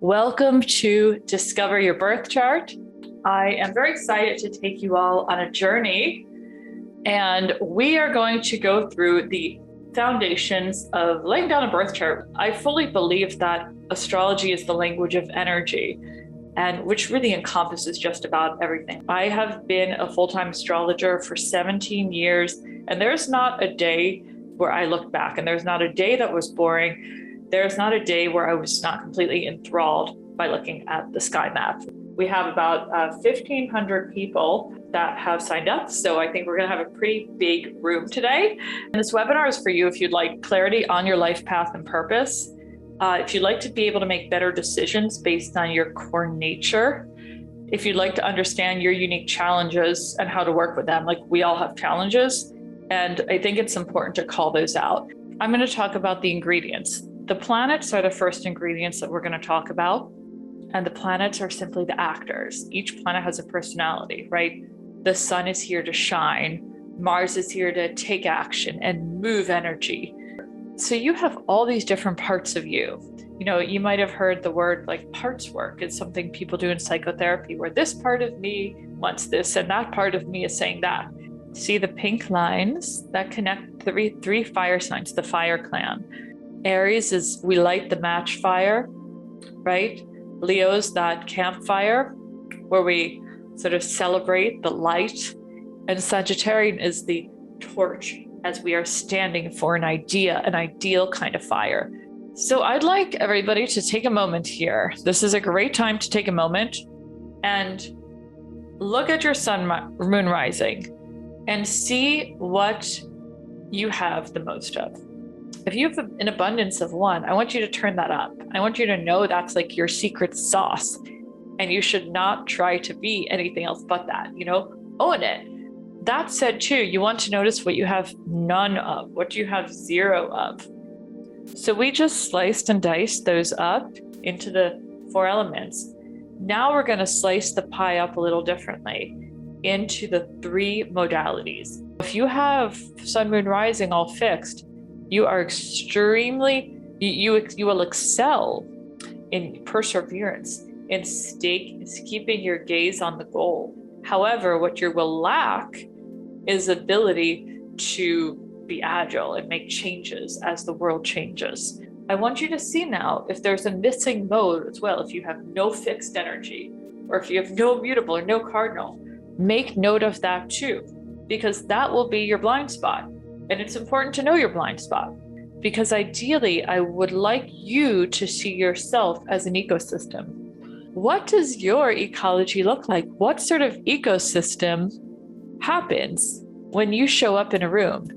Welcome to Discover Your Birth Chart. I am very excited to take you all on a journey, and we are going to go through the foundations of laying down a birth chart. I fully believe that astrology is the language of energy, and which really encompasses just about everything. I have been a full-time astrologer for 17 years, and there's not a day where I look back, and there's not a day that was boring. There's not a day where I was not completely enthralled by looking at the sky map. We have about 1,500 people that have signed up, so I think we're going to have a pretty big room today. And this webinar is for you if you'd like clarity on your life path and purpose, if you'd like to be able to make better decisions based on your core nature, if you'd like to understand your unique challenges and how to work with them. Like, we all have challenges, and I think it's important to call those out. I'm going to talk about the ingredients. The planets are the first ingredients that we're going to talk about, and the planets are simply the actors. Each planet has a personality, right? The sun is here to shine. Mars is here to take action and move energy. So you have all these different parts of you. You know, you might have heard the word like parts work. It's something people do in psychotherapy, where this part of me wants this and that part of me is saying that. See the pink lines that connect three fire signs, the fire clan. Aries is we light the match fire, right? Leo's that campfire where we sort of celebrate the light. And Sagittarian is the torch as we are standing for an idea, an ideal kind of fire. So I'd like everybody to take a moment here. This is a great time to take a moment and look at your moon rising and see what you have the most of. If you have an abundance of one, I want you to turn that up. I want you to know that's like your secret sauce, and you should not try to be anything else but that, own it. That said, too, you want to notice what you have none of, what you have zero of. So we just sliced and diced those up into the 4 elements. Now we're going to slice the pie up a little differently into the 3 modalities. If you have sun, moon, rising all fixed, you are extremely, you will excel in perseverance, in keeping your gaze on the goal. However, what you will lack is ability to be agile and make changes as the world changes. I want you to see now if there's a missing mode as well. If you have no fixed energy, or if you have no mutable or no cardinal, make note of that too, because that will be your blind spot. And it's important to know your blind spot, because ideally, I would like you to see yourself as an ecosystem. What does your ecology look like? What sort of ecosystem happens when you show up in a room?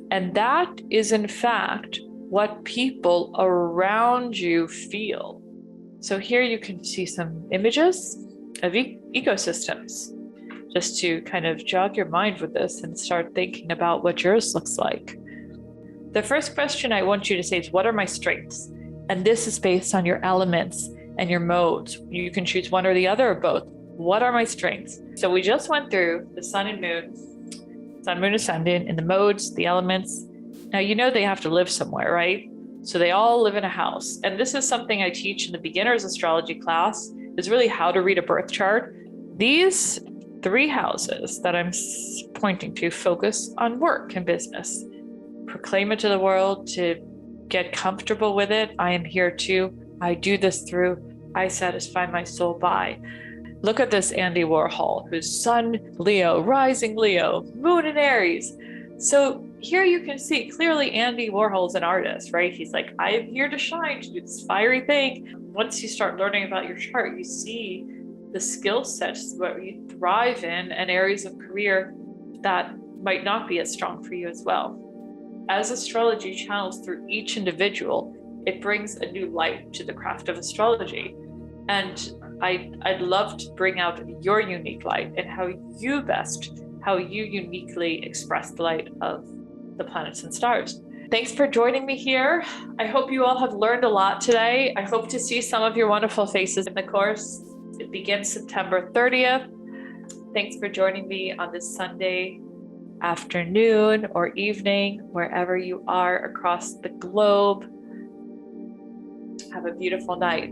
And that is, in fact, what people around you feel. So here you can see some images of ecosystems, just to kind of jog your mind with this and start thinking about what yours looks like. The first question I want you to say is, what are my strengths? And this is based on your elements and your modes. You can choose one or the other or both. What are my strengths? So we just went through the sun and moon, sun, moon, ascendant, and the modes, the elements. Now, they have to live somewhere, right? So they all live in a house. And this is something I teach in the beginner's astrology class, is really how to read a birth chart. These 3 houses that I'm pointing to focus on work and business. Proclaim it to the world, to get comfortable with it. I am here too. I do this through, I satisfy my soul by. Look at this Andy Warhol, whose sun Leo, rising Leo, moon in Aries. So here you can see clearly Andy Warhol's an artist, right? He's like, I am here to shine, to do this fiery thing. Once you start learning about your chart, you see the skill sets where you thrive in and areas of career that might not be as strong for you as well. As astrology channels through each individual, it brings a new light to the craft of astrology. And I'd love to bring out your unique light and how you uniquely express the light of the planets and stars. Thanks for joining me here. I hope you all have learned a lot today. I hope to see some of your wonderful faces in the course. It begins September 30th. Thanks for joining me on this Sunday afternoon or evening, wherever you are across the globe. Have a beautiful night.